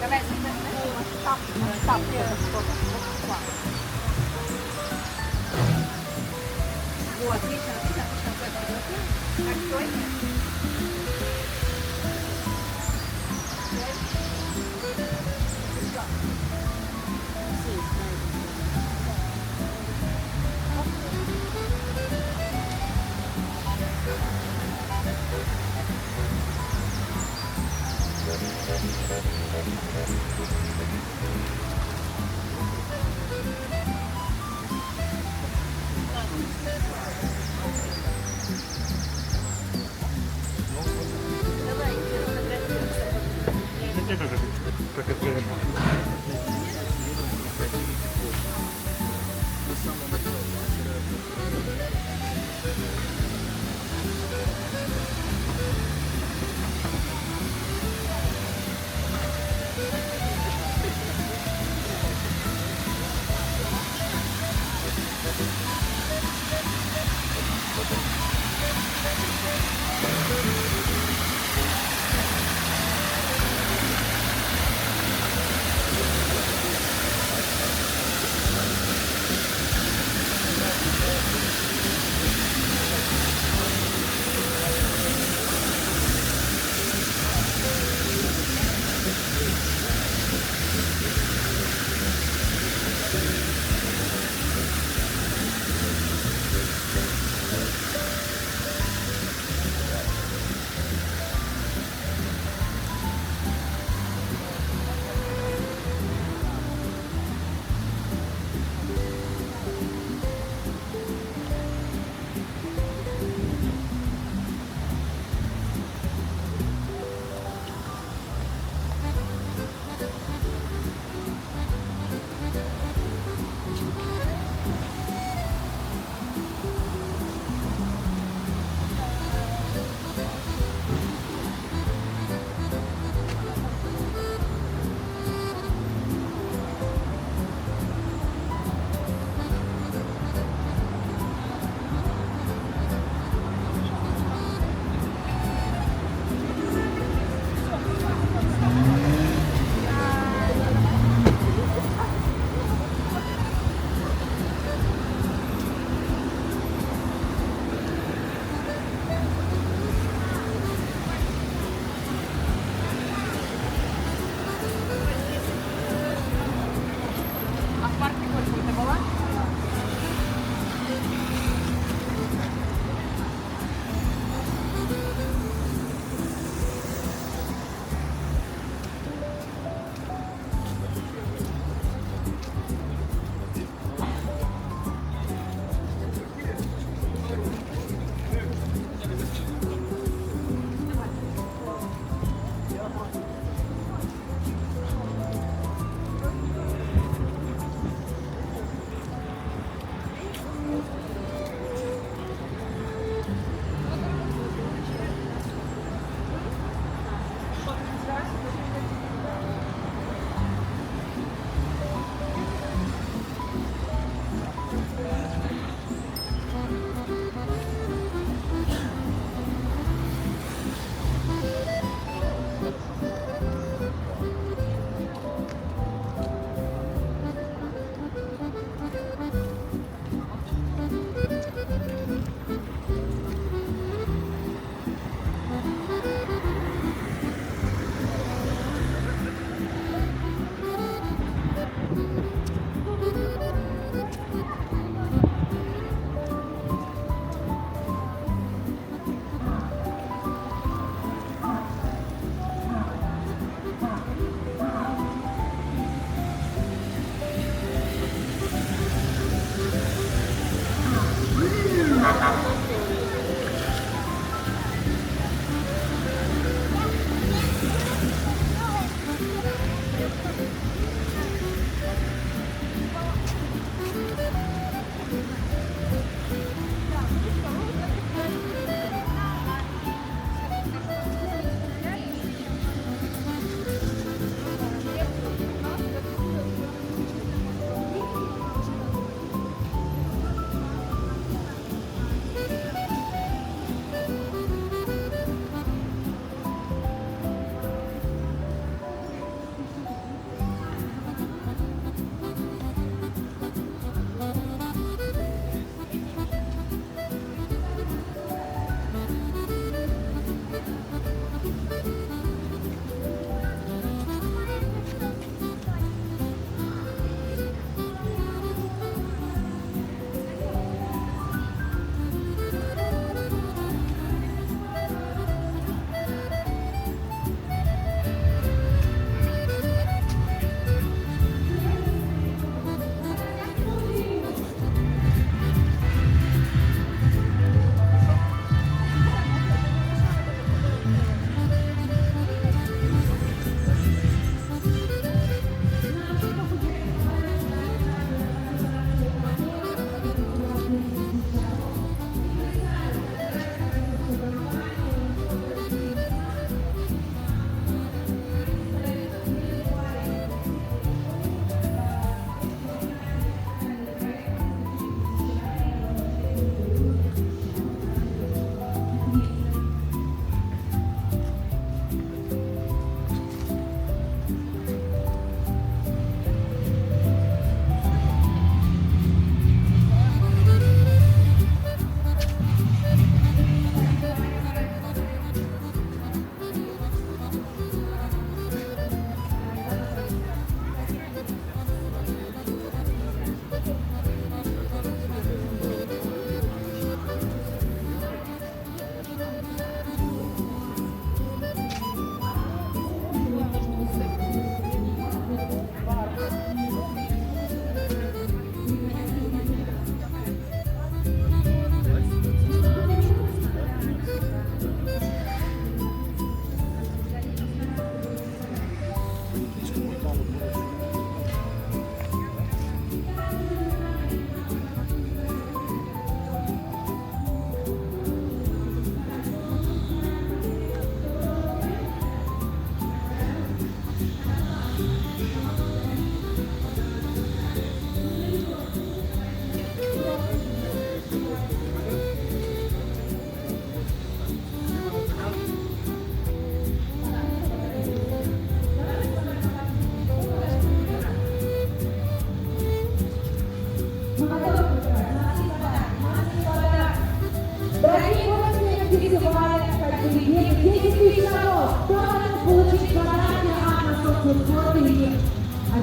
ได้สิตับเยอะบัวที่ฉันเปิดเยอะกันช่วยเนี่ย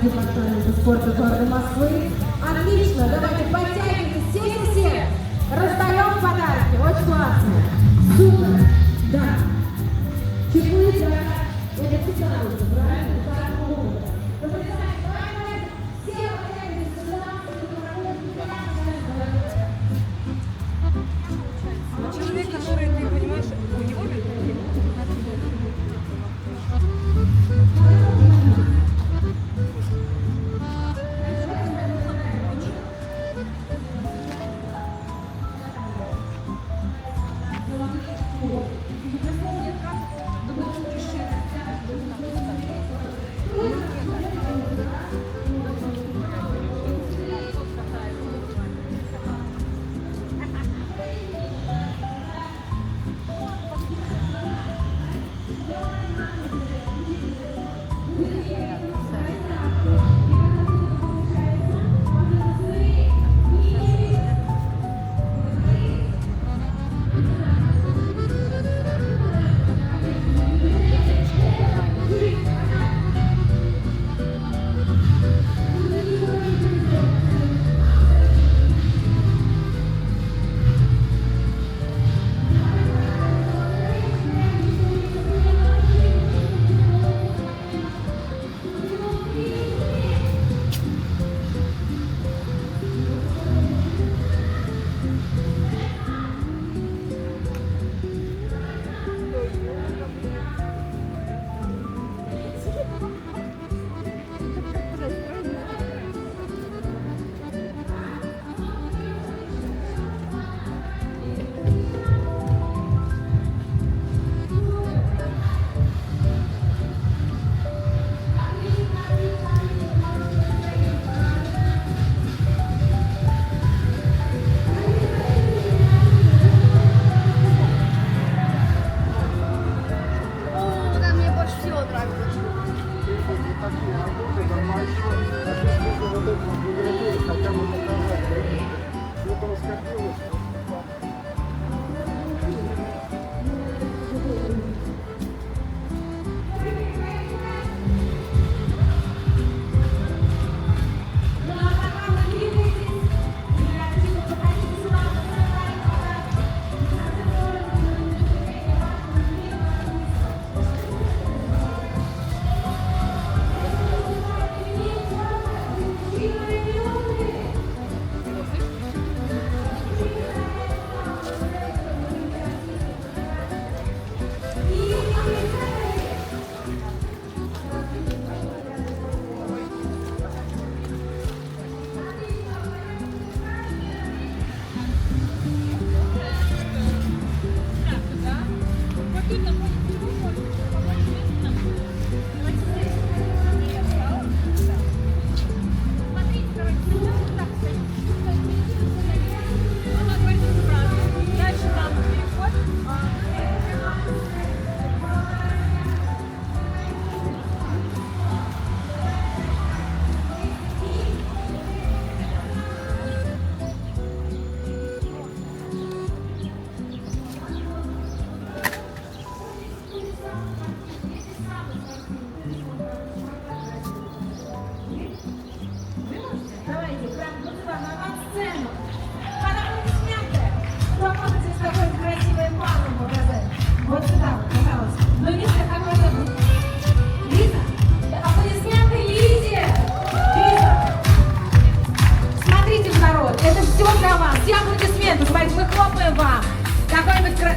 департамента спорта города Москвы. Отлично, давайте подтягивайтесь, все. Раздаем подарки, очень классно. Супер, да. Чуть-чуть, это специально, правильно? Человек, который, ты понимаешь, у него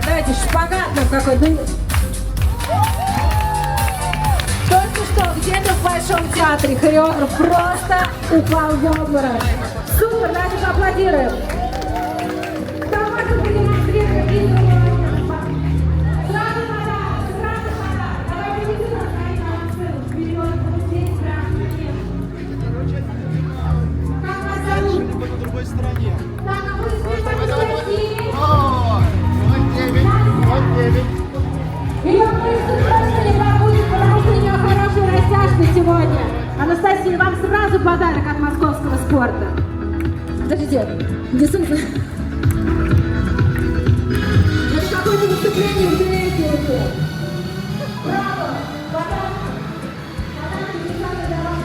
Давайте шпагат нам какой-то. Только что где-то в Большом театре хореограф просто упал в обморок. Супер, давайте поаплодируем. Кто может продемонстрировать видео? Сразу подарок. Давайте не сходить на сцену. Вперед, здесь прямо. Как вас зовут? На другой стороне. Так, а вы с ее просто не пробудет, потому что у нее хорошая растяжка сегодня. Анастасия, вам сразу подарок от московского спорта. Подождите, где смысл? Это какое-то выступление в дуэте. Браво! Подарок! Подарок для вас.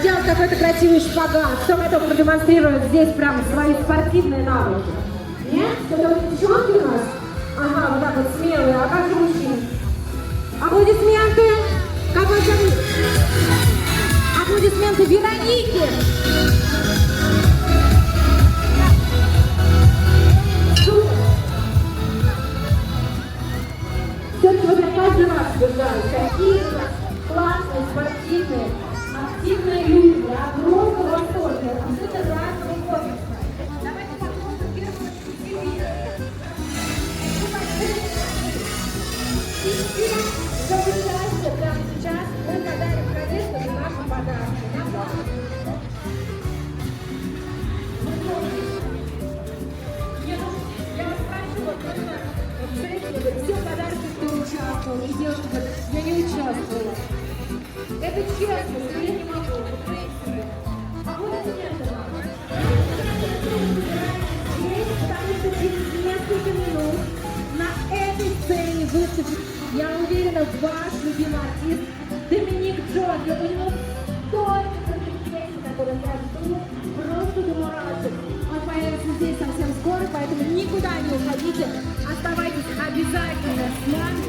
сделать какой-то красивый шпагат? Кто готов продемонстрировать здесь прям свои спортивные навыки? Нет? Это вот девчонки у нас? Ага, вот так вот смелые. А как же мужчины? Аплодисменты. Как вас зовут? Аплодисменты Веронике. Все-таки вот я каждый раз убеждаюсь, какие у нас классные, спортивные, активные люди. Я просто в восторге. Абсолютно разного возраста. Давайте посмотрим первую Сибирь. И всем за участие прямо сейчас мы подарим, конечно же, наши подарки. Я вас прошу, вот просто все подарки, кто участвовал, и девушка говорит, я не участвовала. Это честно, но я не могу. Аплодисменты вам. Потому что через несколько минут на этой сцене выступит, я уверена, ваш любимый артист Доминик Джокер. У него столько крутых песен, которые я жду, просто до мурашек. Он появится здесь совсем скоро, поэтому никуда не уходите. Оставайтесь обязательно с нами.